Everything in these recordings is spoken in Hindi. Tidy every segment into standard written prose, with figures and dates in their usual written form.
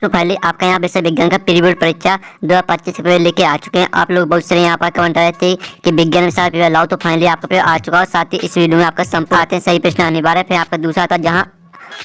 तो पहले आपका यहाँ वैसे विज्ञान का प्री बोर्ड परीक्षा 2025 पेपर लेके आ चुके हैं। आप लोग बहुत सारे यहाँ पर कमेंट आए थे कि विज्ञान विषय पेपर लाओ, तो फाइनली आपका पेपर आ चुका है। साथ ही इस वीडियो में आपका संपूर्ण आते हैं सही प्रश्न अनिवार्य है। फिर आपका दूसरा था जहाँ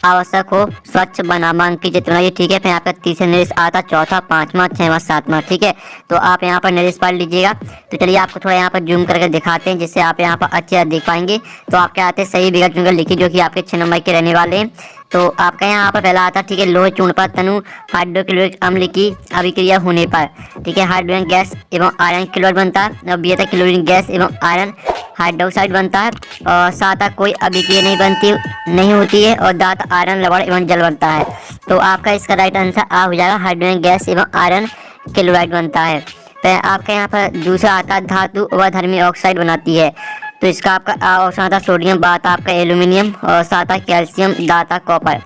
आवश्यक हो स्वच्छ बनामांक की चित्र बनाइए, ठीक है। फिर आपका तीसरा निर्देश आता, चौथा, पांचवा, छठवां, सातवां, ठीक है। तो आप यहाँ पर निर्देश पढ़ लीजिएगा। तो चलिए आपको थोड़ा यहाँ पर जूम करके दिखाते हैं जिससे आप यहाँ पर अच्छे से देख पाएंगे। तो आपके आते सही विकल्प चुनकर लिखिए जो कि आपके 6 नंबर के रहने वाले हैं। तो आपका यहाँ पर पहला आता, ठीक है, लोहे चूर्ण पर तनु हाइड्रोक्लोरिक अम्ल की अभिक्रिया होने पर, ठीक है, हाइड्रोजन गैस एवं आयरन क्लोराइड बनता है। और बी आता क्लोरीन गैस एवं आयरन हाइड्रोक्साइड बनता है। और साथ कोई अभिक्रिया नहीं होती है। और दात आयरन लवण एवं जल बनता है। तो आपका इसका राइट आंसर आ हो जाएगा, हाइड्रोजन गैस एवं आयरन क्लोराइड बनता है। तो आपका यहाँ पर दूसरा आता, धातु अवधर्मी ऑक्साइड बनाती है। तो इसका आपका ऑप्शन आता सोडियम, बात आपका एल्यूमिनियम, और साथ कैल्शियम, दाता कॉपर।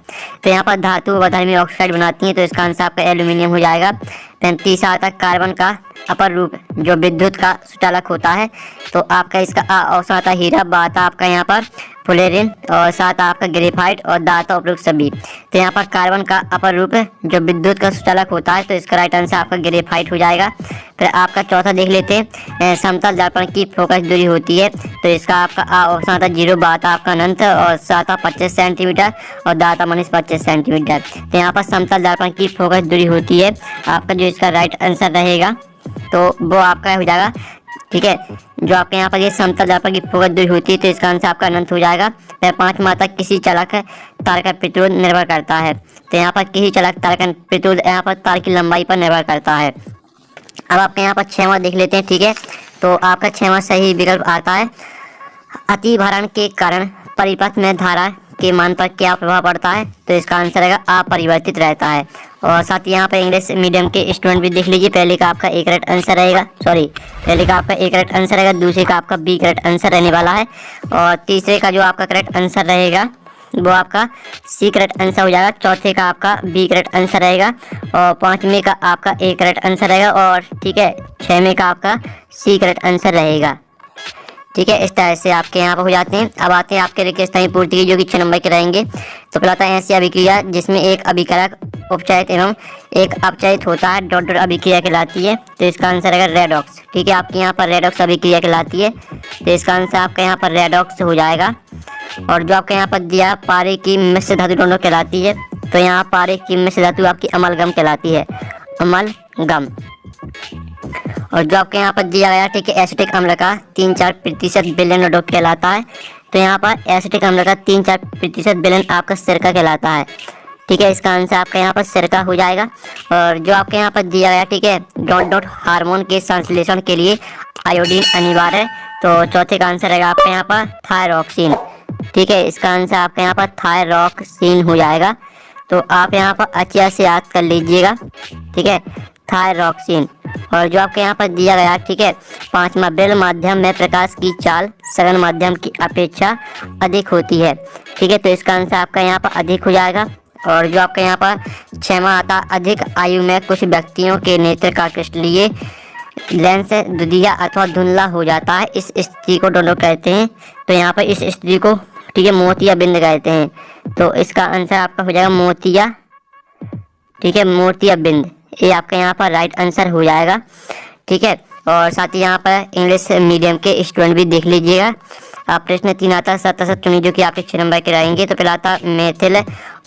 तो यहाँ पर धातु अवधर्मी ऑक्साइड बनाती है, तो इसका आंसर आपका एल्यूमिनियम हो जाएगा। फिर तीसरा आता कार्बन का अपर रूप जो विद्युत का सुचालक होता है। तो आपका इसका ऑप्शन आता हीरा, बात आपका यहाँ पर फ्लोरीन, और साथ आपका ग्रेफाइट, और दाता उपयुक्त सभी। तो यहाँ पर कार्बन का अपर रूप जो विद्युत का सुचालक होता है, तो इसका राइट आंसर आपका ग्रेफाइट हो जाएगा। फिर आपका चौथा देख लेते हैं, समतल दर्पण की फोकस दूरी होती है। तो इसका आपका ऑप्शन आता 0, बात आपका अनंत, और साथ 25 सेंटीमीटर, और दाता -25 सेंटीमीटर। तो यहाँ पर समतल दर्पण की फोकस दूरी होती है। आपका जो इसका राइट आंसर रहेगा तो वो आपका हो जाएगा, ठीक है। जो आपके यहाँ पर ये समतल दर्पण की फोकस दूरी होती है, तो इसका आंसर आपका अनंत हो जाएगा। फिर 5 मात्रा किसी चालक तार का प्रतिरोध निर्भर करता है। तो यहाँ पर किसी चालक तार का प्रतिरोध यहाँ पर तार की लंबाई पर निर्भर करता है। अब आपके यहाँ पर 6वां देख लेते हैं, ठीक है। तो आपका 6वां सही विकल्प आता है, अतिभारण के कारण परिपथ में धारा के मान पर क्या प्रभाव पड़ता है। तो इसका आंसर रहेगा अपरिवर्तित रहता है। और साथ ही यहाँ पर इंग्लिश मीडियम के स्टूडेंट भी देख लीजिए। पहले का आपका एक करेक्ट आंसर रहेगा, पहले का आपका एक करेक्ट आंसर रहेगा, दूसरे का आपका बी करेक्ट आंसर रहने वाला है। और तीसरे का जो आपका करेक्ट आंसर रहेगा वो आपका सी करेक्ट आंसर हो जाएगा। चौथे का आपका बी करेक्ट आंसर रहेगा। और पाँचवें का आपका ए करेक्ट आंसर रहेगा। और ठीक है, 6वें का आपका सी करेक्ट आंसर रहेगा, ठीक है। इस तरह से आपके यहाँ पर हो जाते हैं। अब आते हैं आपके रिक्वेस्ट टाइम पूर्ति की जो कि 6 नंबर के रहेंगे। तो पहला था ऐसी अभिक्रिया जिसमें एक अभिकारक उपचयित एवं एक अपचयित होता है, डॉट डॉट अभिक्रिया कहलाती है। तो इसका आंसर है रेडॉक्स, ठीक है। आपके यहाँ पर रेडॉक्स अभिक्रिया कहलाती है। तो इसका आंसर आपका यहाँ पर रेडॉक्स हो जाएगा। और जो आपके यहाँ पर दिया पारे की मिश्र धातु दोनों कहलाती है। तो यहाँ पारे की मिश्र धातु आपकी अमलगम कहलाती है, अमलगम। और जो आपके यहाँ पर दिया गया, ठीक है, एसिटिक अम्ल का 3-4% विलयन डोप कहलाता है। तो यहाँ पर एसिटिक अम्ल का 3-4% विलयन आपका सिरका कहलाता है, ठीक है। इसका आंसर आपका यहाँ पर सिरका हो जाएगा। और जो आपके यहाँ पर दिया गया, ठीक है, डॉट डॉट हार्मोन के संश्लेषण के लिए आयोडीन अनिवार्य है। तो चौथे का आंसर रहेगा आपका यहाँ पर थायरॉक्सिन, ठीक है। इसका आंसर आपका यहाँ पर थायरॉक्सिन हो जाएगा। तो आप यहाँ पर अच्छे से याद कर लीजिएगा, ठीक है, थायरॉक्सिन। और जो आपके यहाँ पर दिया गया, ठीक है, 5वां ब्रेल माध्यम में प्रकाश की चाल सघन माध्यम की अपेक्षा अधिक होती है, ठीक है। तो इसका आंसर आपका यहाँ पर अधिक हो जाएगा। और जो आपका यहाँ पर 6वां आता, अधिक आयु में कुछ व्यक्तियों के नेत्र का क्रिस्टलीय लेंस दुधिया अथवा धुंधला हो जाता है। इस स्थिति को दोनों कहते हैं। तो यहाँ पर इस स्थिति को, ठीक है, मोतिया बिंद कहते हैं। तो इसका आंसर आपका हो जाएगा मोतिया, ठीक है, मोतिया बिंद। ये आपका यहाँ पर राइट आंसर हो जाएगा, ठीक है। और साथ ही यहाँ पर इंग्लिश मीडियम के स्टूडेंट भी देख लीजिएगा। आप प्रश्न 3 आता सतसत चुनी जो कि आपके 6 नंबर के रहेंगे। तो पहला आता मेथिल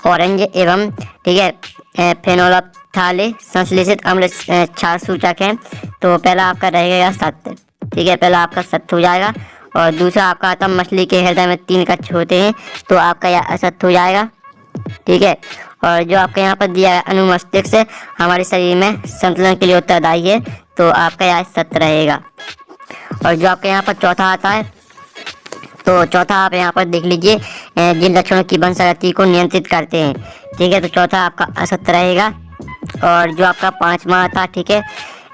ऑरेंज एवं, ठीक है, फेनोल्फथाले संश्लेषित अम्ल क्षार सूचक है। तो पहला आपका रहेगा सत्य, ठीक है, पहला आपका सत्य हो जाएगा। और दूसरा आपका आता मछली के हृदय में 3 कक्ष होते हैं। तो आपका यह असत्य हो जाएगा, ठीक है। और जो आपके यहाँ पर दिया है अनुमस्तिष्क हमारे शरीर में संतुलन के लिए उत्तरदायी है। तो आपका यह सत्य रहेगा। और जो आपके यहाँ पर चौथा आता है, तो चौथा आप यहाँ पर देख लीजिए, जिन लक्षणों की वंशागति को नियंत्रित करते हैं, ठीक है। तो चौथा आपका असत्य रहेगा। और जो आपका 5वां आता, ठीक है,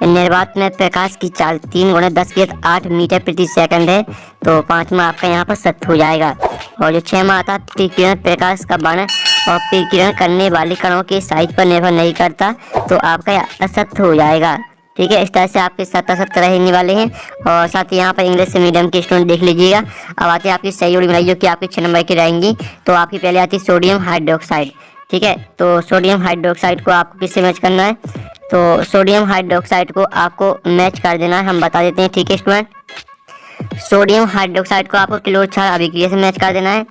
निर्वात में प्रकाश की चाल 3 × 10⁸ मीटर प्रति सेकंड है। तो 5वां आपका यहाँ पर सत्य हो जाएगा। और जो 6वां आता, विकिरण प्रकाश का वर्ण और विकिरण करने वाले कणों के साइज पर निर्भर नहीं करता। तो आपका असत्य हो जाएगा, ठीक है। इस तरह से आपके 7 असत्य रहने वाले हैं। और साथ ही यहाँ पर इंग्लिश मीडियम के स्टूडेंट देख लीजिएगा। अब आते हैं आपकी सही जोड़ी बनाई जो कि आपके 6 नंबर की रहेंगी। तो आपकी पहले आती है सोडियम हाइड्रोक्साइड, ठीक है। तो सोडियम हाइड्रोक्साइड को आपको किससे मैच करना है, तो सोडियम हाइड्रोक्साइड को आपको मैच कर देना है, हम बता देते हैं। ठीक है स्टूडेंट, सोडियम हाइड्रोक्साइड को आपको किलो क्षार अभिक्रिया से मैच कर देना है।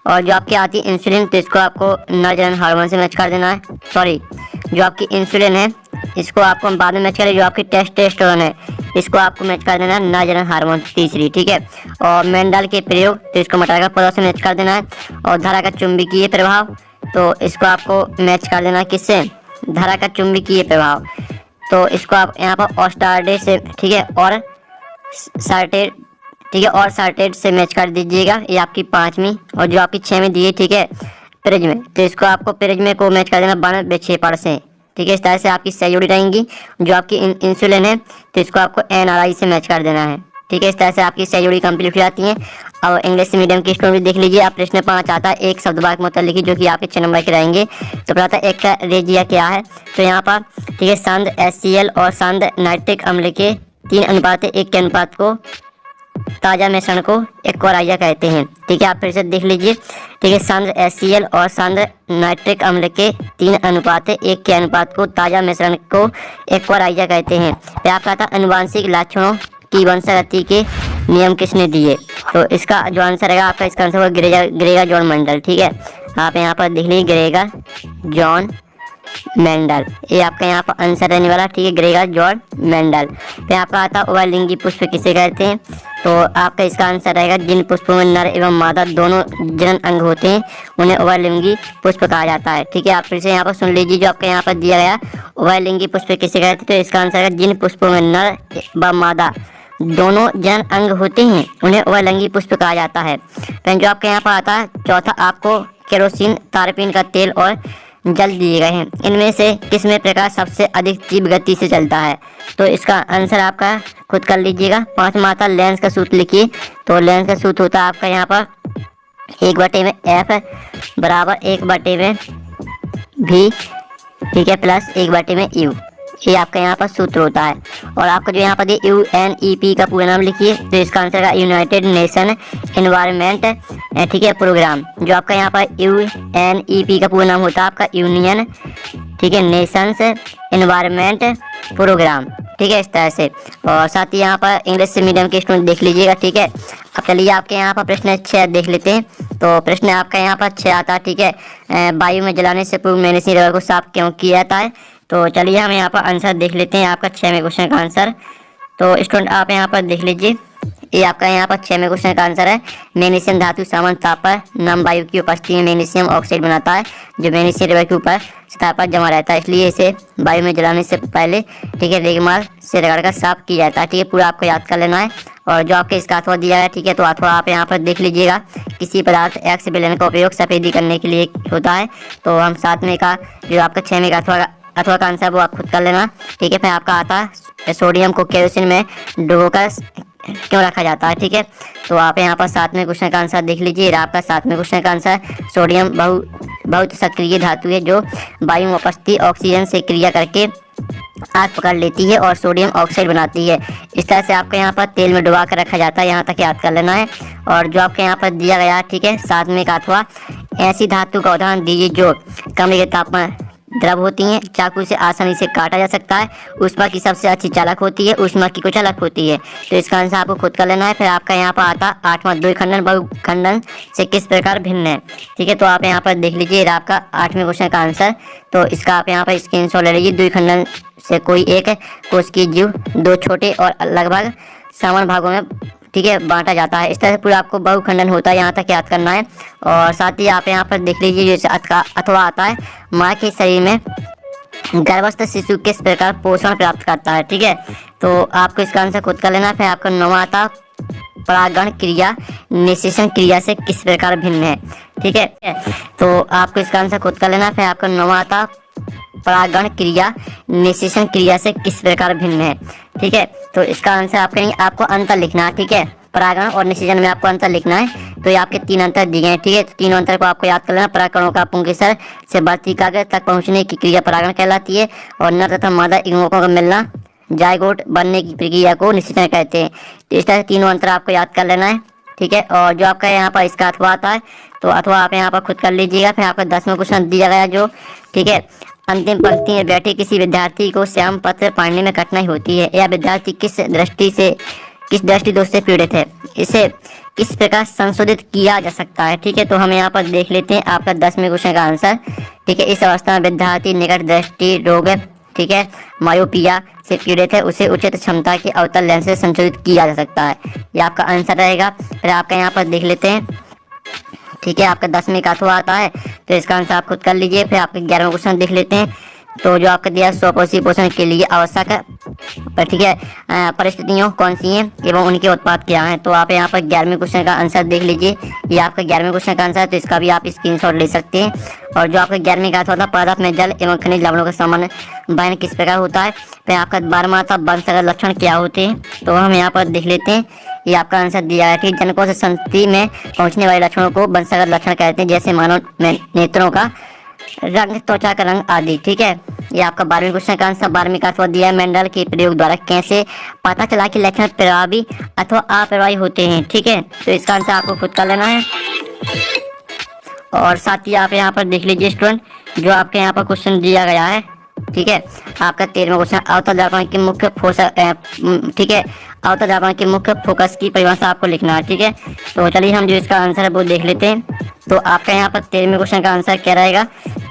और जो आपकी आती है इंसुलिन, तो इसको आपको नर हार्मोन से मैच कर देना है। सॉरी, जो आपकी इंसुलिन है इसको आपको हम बाद में मैच करें। जो आपकी टेस्टोस्टेरोन है इसको आपको मैच कर देना है नर हार्मोन तीसरी। ठीक है, और मेंडल के प्रयोग, तो इसको मटार का पौधा से मैच कर देना है। और धारा का चुंबकीय प्रभाव, तो इसको आपको मैच कर देना है किससे, धारा का चुंबकीय प्रभाव, तो इसको आप यहाँ पर ऑस्टार्डे से, ठीक है, और सार्टेड, ठीक है, और सार्टेड से मैच कर दीजिएगा। ये आपकी 5वीं। और जो आपकी 6वीं दी है, ठीक है, प्रिज्म, तो इसको आपको प्रिज्म को मैच कर देना 1/6 से। ठीक है, इस तरह से आपकी सही जुड़ी रहेंगी। जो आपकी इंसुलिन है तो इसको आपको NRI से मैच कर देना है। ठीक है, इस तरह से आपकी सही जुड़ी कंप्लीट हो जाती है। अब इंग्लिश मीडियम की स्टूडेंट देख लीजिए, आप प्रश्न 5 आता है एक शब्द वाक्य मतलब लिखिए जो कि आपके 6 नंबर के रहेंगे। तो पता है एक रेजिया क्या है, तो यहाँ पर ठीक है सांद्र HCl और सांद्र नाइट्रिक अम्ल के 3:1 के अनुपात को ताज़ा मिश्रण को एक्वाराइजा कहते हैं। ठीक है, आप फिर से देख लीजिए। ठीक है, सांद्र HCl और सांद्र नाइट्रिक अम्ल के 3:1 के अनुपात को ताज़ा मिश्रण को एक्वाराइजा कहते हैं। फिर आपका था अनुवांशिक लक्षणों की वंशागति के नियम किसने दिए, तो इसका जो आंसर रहेगा आपका, इसका आंसर होगा ग्रेगर जॉन मेंडल। ठीक है, आप यहाँ पर देख लीजिए ग्रेगर जॉन मेंडल, ये आपका यहाँ पर आंसर रहने वाला। ठीक है, ग्रेगर जॉन मेंडल। फिर आपका आता उभयलिंगी पुष्प किसे कहते हैं, तो आपका इसका आंसर रहेगा जिन पुष्पों में नर एवं मादा दोनों जनन अंग होते हैं उन्हें उभयलिंगी पुष्प कहा जाता है। ठीक है, आप फिर से यहाँ पर सुन लीजिए, जो आपका यहाँ पर दिया गया उभयलिंगी पुष्प किसे कहते हैं, तो इसका आंसर है जिन पुष्पों में नर व मादा दोनों जनन अंग होते हैं उन्हें उभयलिंगी पुष्प कहा जाता है। फिर जो आपके यहाँ पर आता है चौथा, आपको केरोसिन, तारपीन का तेल और जल दिए गए हैं, इनमें से किसमें प्रकाश सबसे अधिक तीव्र गति से चलता है, तो इसका आंसर आपका खुद कर लीजिएगा। 5वां आता लेंस का सूत्र लिखिए, तो लेंस का सूत्र होता है आपका यहाँ पर 1/F बराबर 1/V, ठीक है, प्लस 1/U, ये आपका यहाँ पर सूत्र होता है। और आपका जो यहाँ पर UNEP का पूरा नाम लिखिए, तो इसका आंसर है यूनाइटेड नेशन एनवायरनमेंट, ठीक है, प्रोग्राम। जो आपका यहाँ पर UNEP का पूरा नाम होता है आपका यूनियन, ठीक है, नेशंस एनवायरनमेंट प्रोग्राम। ठीक है, इस तरह से। और साथ ही यहाँ पर इंग्लिश मीडियम के स्टूडेंट देख लीजिएगा। ठीक है, अब चलिए आपके यहाँ पर प्रश्न 6 देख लेते हैं। तो प्रश्न आपका यहाँ पर 6 आता है। ठीक है, वायु में जलाने से पूर्व मैग्नीशियम रबर को साफ क्यों किया जाता है, तो चलिए हम यहाँ पर आंसर देख लेते हैं आपका 6वें क्वेश्चन का आंसर। तो स्टूडेंट आप यहाँ पर देख लीजिए, ये आपका यहाँ पर 6वें क्वेश्चन का आंसर है। मैग्नीशियम धातु सामान्य ताप पर नम वायु की उपस्थिति में मैग्नीशियम ऑक्साइड बनाता है जो मैग्नीशियम रबर के ऊपर सतह पर जमा रहता है, इसलिए इसे वायु में जलाने से पहले, ठीक है, रेगमाल से रगड़कर साफ किया जाता है। ठीक है, पूरा आपको याद कर लेना है। और जो आपके इसका अथवा दिया है, ठीक है, तो अथवा आप यहाँ पर देख लीजिएगा। किसी पदार्थ एक्स विलयन का उपयोग सफेदी करने के लिए होता है, तो हम 7वें का जो आपका 6वें का अथवा का आंसर वो आप खुद कर लेना। ठीक है, फिर आपका आता है सोडियम को केरोसिन में डुबोकर क्यों रखा जाता है। ठीक है, तो आप यहाँ पर 7वें क्वेश्चन का आंसर देख लीजिए। आपका 7वें क्वेश्चन का आंसर, सोडियम बहुत सक्रिय धातु है जो वायु में उपस्थित ऑक्सीजन से क्रिया करके आग पकड़ लेती है और सोडियम ऑक्साइड बनाती है। इस तरह से आपको यहाँ पर तेल में डुबा कर रखा जाता है, यहाँ तक याद कर लेना है। और जो आपके यहाँ पर दिया गया है, ठीक है, 7वें का अथवा ऐसी धातु का उदाहरण दीजिए जो कमरे के तापमान द्रव होती हैं, चाकू से आसानी से काटा जा सकता है, ऊष्मा की सबसे अच्छी चालक होती है, ऊष्मा की कुछ अलग होती है। तो इसका आंसर आपको खुद कर लेना है। फिर आपका यहाँ पर आता 8वां, द्विखंडन बहुखंडन से किस प्रकार भिन्न है। ठीक है, तो आप यहाँ पर देख लीजिए आपका 8वें क्वेश्चन का आंसर। तो इसका आप यहाँ पर स्क्रीनशॉट ले लीजिए। द्विखंडन से कोई एक कोशिकीय जीव दो छोटे और लगभग समान भागों में, ठीक है, बांटा जाता है। इस तरह से पूरा आपको बहुखंडन होता है, यहाँ तक याद करना है। और साथ ही आप यहाँ पर देख लीजिए जैसे अथवा आता है माँ के शरीर में गर्भस्थ शिशु किस प्रकार पोषण प्राप्त करता है। ठीक है, तो आपको इसका आंसर खुद कर लेना। फिर आपका 9वां आता परागण क्रिया निषेचन क्रिया से किस प्रकार भिन्न है। ठीक है, तो आपको इसका आंसर खुद कर लेना। फिर आपका 9वां आता परागण क्रिया निषेचन क्रिया से किस प्रकार भिन्न है। ठीक है, तो इसका आंसर आपको अंतर लिखना है। ठीक है, परागण और निषेचन में आपको अंतर लिखना है। तो ये आपके 3 अंतर दिए हैं। ठीक है, तो 3 अंतर को आपको याद कर लेना। परागकणों का पुंकेसर से बढ़ती कागज तक पहुंचने की क्रिया परागण कहलाती है और नर तथा मादा युग्मकों का मिलना जायगोट बनने की प्रक्रिया को निषेचन कहते हैं। तो इस तरह से तीनों अंतर आपको याद कर लेना है। ठीक है। और जो आपका यहाँ पर इसका अथवा आता है तो अथवा आप यहाँ पर खुद कर लीजिएगा। फिर आपका 10वां क्वेश्चन दिया गया जो, ठीक है, अंतिम पंक्ति में बैठे किसी विद्यार्थी को श्याम पत्र पढ़ने में कठिनाई होती है, यह विद्यार्थी किस दृष्टि दोष से पीड़ित है, इसे किस प्रकार संशोधित किया जा सकता है। ठीक है, तो हम यहाँ पर देख लेते हैं आपका 10वें क्वेश्चन का आंसर। ठीक है, इस अवस्था में विद्यार्थी निकट दृष्टि रोग, ठीक है, मायोपिया से पीड़ित है, उसे उचित क्षमता के अवतल लेंस से संशोधित किया जा सकता है। ये आपका आंसर रहेगा। फिर आपका यहाँ पर देख लेते हैं, ठीक है, आपका 10वें का अथवा आता है तो इसका आंसर आप खुद कर लीजिए। फिर आपका 11वां क्वेश्चन देख लेते हैं। तो जो आपका दिया स्वपोषी पोषण के लिए आवश्यक, ठीक है, परिस्थितियों कौन सी हैं एवं उनके उत्पाद क्या हैं। तो आप यहाँ पर 11वें क्वेश्चन का आंसर देख लीजिए। ये आपका 11वें क्वेश्चन का आंसर है, तो इसका भी आप स्क्रीनशॉट ले सकते हैं। और जो आपका 11वें का अथवा था, पदार्थ में जल एवं खनिज लवणों का सामान्य बहन किस प्रकार होता है। फिर आपका 12वां था, वंशगत लक्षण क्या होते हैं। तो हम यहाँ पर देख लेते हैं। ये आपका आंसर दिया है कि जनकों से संतति में पहुंचने वाले लक्षणों को वंशगत लक्षण कहते हैं, जैसे मानव नेत्रों का रंग, त्वचा का रंग आदि। ठीक है, ये आपका 12वें क्वेश्चन का आंसर। 12वें का अथवा दिया है, मेंडल के प्रयोग द्वारा कैसे पता चला कि लक्षण प्रभावी अथवा अप्रभावी होते हैं। ठीक है, तो इसका आंसर आपको खुद कर लेना है। और साथ ही आप यहाँ पर देख लीजिए स्टूडेंट, जो आपके यहाँ पर क्वेश्चन दिया गया है, ठीक है, आपका 13वां क्वेश्चन, अवतल दर्पण की मुख्य ठीक है, अवतल दर्पण के मुख्य फोकस की परिभाषा आपको लिखना है। ठीक है, तो चलिए हम जो इसका आंसर है वो देख लेते हैं। तो आपका यहाँ पर 13वें क्वेश्चन का आंसर क्या रहेगा,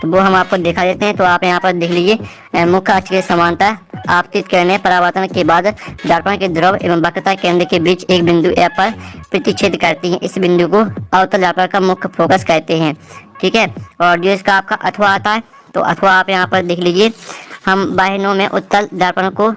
तो वो हम आपको दिखा देते हैं। तो आप यहाँ पर देख लीजिए, मुख्य अक्ष की समानता, आपतित किरणें परावर्तन के बाद दर्पण के ध्रुव एवं वक्रता केंद्र के बीच एक बिंदु ए पर प्रतिच्छेद करती हैं, इस बिंदु को अवतल दर्पण का मुख्य फोकस कहते हैं। ठीक है, और जो इसका आपका अथवा आता है, तो अथवा आप यहाँ पर देख लीजिए, हम बाहिनों में उत्तल दर्पण को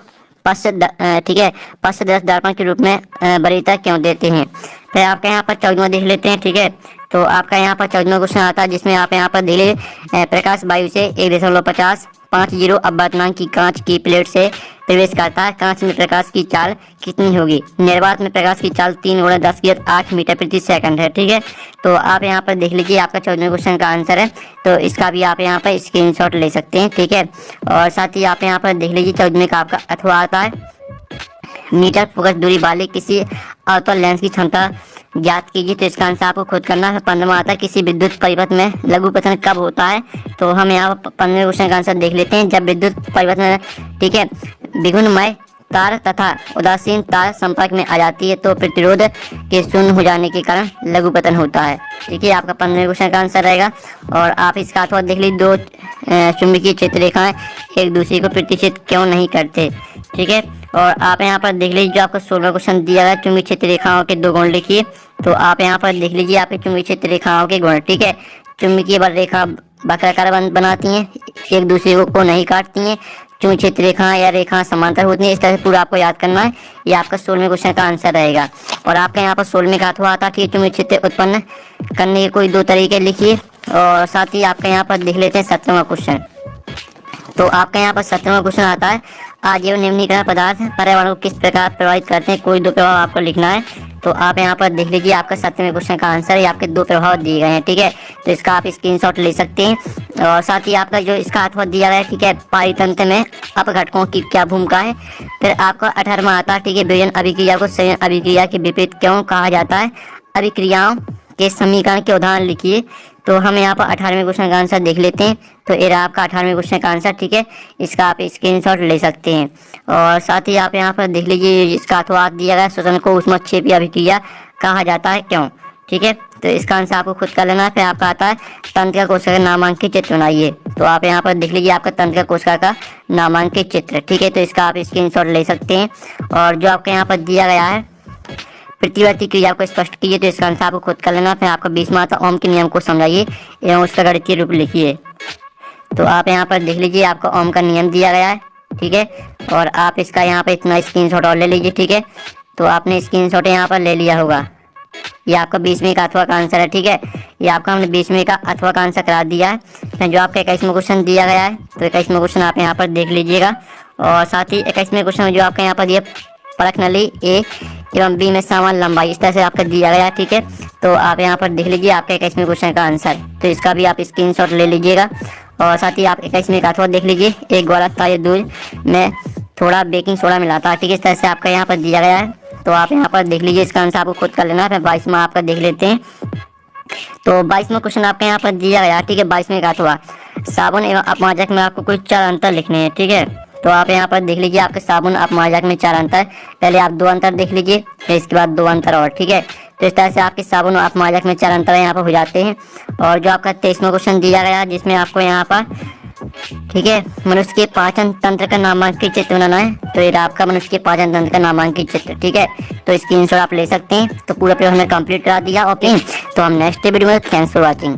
ठीक है, पश्च दर्पण के रूप में वरीयता क्यों देते हैं। फिर आपका यहाँ पर 14वां देख लेते हैं। ठीक है, तो आपका यहाँ पर 14वां क्वेश्चन आता है, जिसमें आप यहाँ पर दिले प्रकाश वायु से 1.50 अपवर्तनांक की कांच की प्लेट से प्रवेश करता है, कांच में प्रकाश की चाल कितनी होगी। निर्वात में प्रकाश की चाल 3 × 10⁸ मीटर प्रति सेकंड है। ठीक है, तो आप यहाँ पर देख लीजिए, आपका 14वें क्वेश्चन का आंसर है, तो इसका भी आप यहाँ पर स्क्रीनशॉट ले सकते हैं। ठीक है, और साथ ही आप यहाँ पर देख लीजिए, 14वें का आपका अथवा आता है, मीटर फोकस दूरी वाले किसी अवतल लेंस की क्षमता ज्ञात कीजिए। तो इसका आंसर आपको खुद करना है। 15वां आता है, किसी विद्युत परिपथ में लघुपतन कब होता है। तो हम यहाँ 15वें क्वेश्चन का आंसर देख लेते हैं, जब विद्युत परिपथ में, ठीक है, विघुनमय तार तथा उदासीन तार संपर्क में आ जाती है, तो प्रतिरोध के शून्य हो जाने के कारण लघुपतन होता है। ठीक है, आपका 15वें क्वेश्चन का आंसर रहेगा। और आप इसका अथवा देख लीजिए, दो चुंबकीय क्षेत्र रेखाएं एक दूसरे को प्रतिच्छेद क्यों नहीं करते। ठीक है, और आप यहाँ पर देख लीजिए, जो आपका 16वां क्वेश्चन दिया गया, चुंबकीय क्षेत्र रेखाओं के 2 गुण लिखिए। तो आप यहाँ पर देख लीजिए, आपके चुंबकीय क्षेत्र रेखाओं के गुण। ठीक है, चुंबकीय बल रेखा वक्राकार बनाती हैं, एक दूसरे को नहीं काटती हैं, चुंबकीय क्षेत्र रेखा या रेखा समांतर होती है। इस तरह से पूरा आपको याद करना है। ये आपका 16वें क्वेश्चन का आंसर रहेगा। और आपका यहाँ पर 16वें का अथवा आता है कि चुंबकीय क्षेत्र उत्पन्न करने के कोई 2 तरीके लिखिए। और साथ ही आपका यहाँ पर देख लेते हैं 17वां क्वेश्चन। तो आपका यहाँ पर 17वां क्वेश्चन आता है, आजीवन निम्नीकरण पदार्थ पर्यावरण को किस प्रकार प्रभावित करते हैं। कोई 2 प्रभाव आपको लिखना है। तो आप यहाँ पर देख लीजिए, आपका 17वें क्वेश्चन का आंसर है, आपके 2 प्रभाव दिए गए हैं। ठीक है, तो इसका आप स्क्रीनशॉट ले सकते हैं। और साथ ही आपका जो इसका अथवा दिया गया है, ठीक है, पारितंत्र में अपघटकों की क्या भूमिका है। फिर आपका 18वां आता है, ठीक है, विभजन अभिक्रिया को संयोजन अभिक्रिया के विपरीत क्यों कहा जाता है। अभिक्रियाओं के समीकरण के उदाहरण लिखिए। तो हम यहाँ पर 18वें क्वेश्चन का आंसर देख लेते हैं। तो ये रहा आपका 18वें क्वेश्चन का आंसर। ठीक है, इसका आप स्क्रीनशॉट ले सकते हैं। और साथ ही आप यहाँ पर देख लीजिए, इसका अथवा दिया गया, श्वसन को ऊष्मक्षेपीय अभिक्रिया कहा जाता है, क्यों। ठीक है, तो इसका आंसर आपको खुद कर लेना है। फिर आपका आता है, तंत्रिका कोशिका का नामांकित चित्र बनाइए। तो आप यहाँ पर देख लीजिए, आपका तंत्रिका कोशिका का नामांकित चित्र। ठीक है, तो इसका आप स्क्रीनशॉट ले सकते हैं। और जो आपके यहाँ पर दिया गया है, प्रतिवर्ती क्रिया को स्पष्ट कीजिए। तो इसका आंसर आपको खुद कर लेना। फिर आपका 20वां आता है, ओम के नियम को समझाइए एवं उसका गणितीय रूप लिखिए। तो आप यहाँ पर देख लीजिए, आपका ओम का नियम दिया गया है। ठीक है, और आप इसका यहाँ पर इतना स्क्रीनशॉट और ले लीजिए। ठीक है, तो आपने स्क्रीनशॉट यहाँ पर ले लिया होगा। ये आपका 20वें का अथवा का आंसर है। ठीक है, ये आपका हमने 20वें का अथवा का आंसर करा दिया है। जो आपका 21वां क्वेश्चन दिया गया है, तो 21वां क्वेश्चन आप यहाँ पर देख लीजिएगा। और साथ ही 21वें क्वेश्चन में जो आपका यहाँ पर दिया, परख नली ए एवं बी में समान लंबाई, इस तरह से आपका दिया गया। ठीक है, तो आप यहाँ पर देख लीजिए, आपका 21वें क्वेश्चन का आंसर। तो इसका भी आप स्क्रीनशॉट ले लीजिएगा। और साथ ही आप 21वें का अथवा देख लीजिए, एक गोला ताजे दूध में थोड़ा बेकिंग सोडा मिलाता है। ठीक है, इस तरह से आपका यहाँ पर दिया गया है। तो आप यहाँ पर देख लीजिए, इसका आंसर आपको खुद कर लेना है। फिर 22वां आपका देख लेते हैं। तो 22वां क्वेश्चन आपके यहाँ पर दिया गया, ठीक है। 22 में कहा हुआ साबुन एवं अपमार्जक में आपको कुछ 4 अंतर लिखने हैं, ठीक है। तो आप यहाँ पर देख लीजिए, आपके साबुन अपमार्जक में 4 अंतर, पहले आप 2 अंतर देख लीजिए, फिर इसके बाद 2 अंतर और, ठीक है। तो इस तरह से आपके साबुन और अपमार्जक में 4 अंतर यहाँ पर हो जाते हैं। और जो आपका 23वां क्वेश्चन दिया गया, जिसमें आपको यहाँ पर, ठीक है, मनुष्य के पाचन तंत्र का नामांकित चित्र बनाना है। तो ये आपका मनुष्य के पाचन तंत्र का नामांकित चित्र, ठीक है। तो स्क्रीनशॉट आप ले सकते हैं। तो पूरा प्रयोग हमने कंप्लीट करा दिया। ओके, तो हम नेक्स्ट वीडियो में, थैंक्स फॉर वॉचिंग।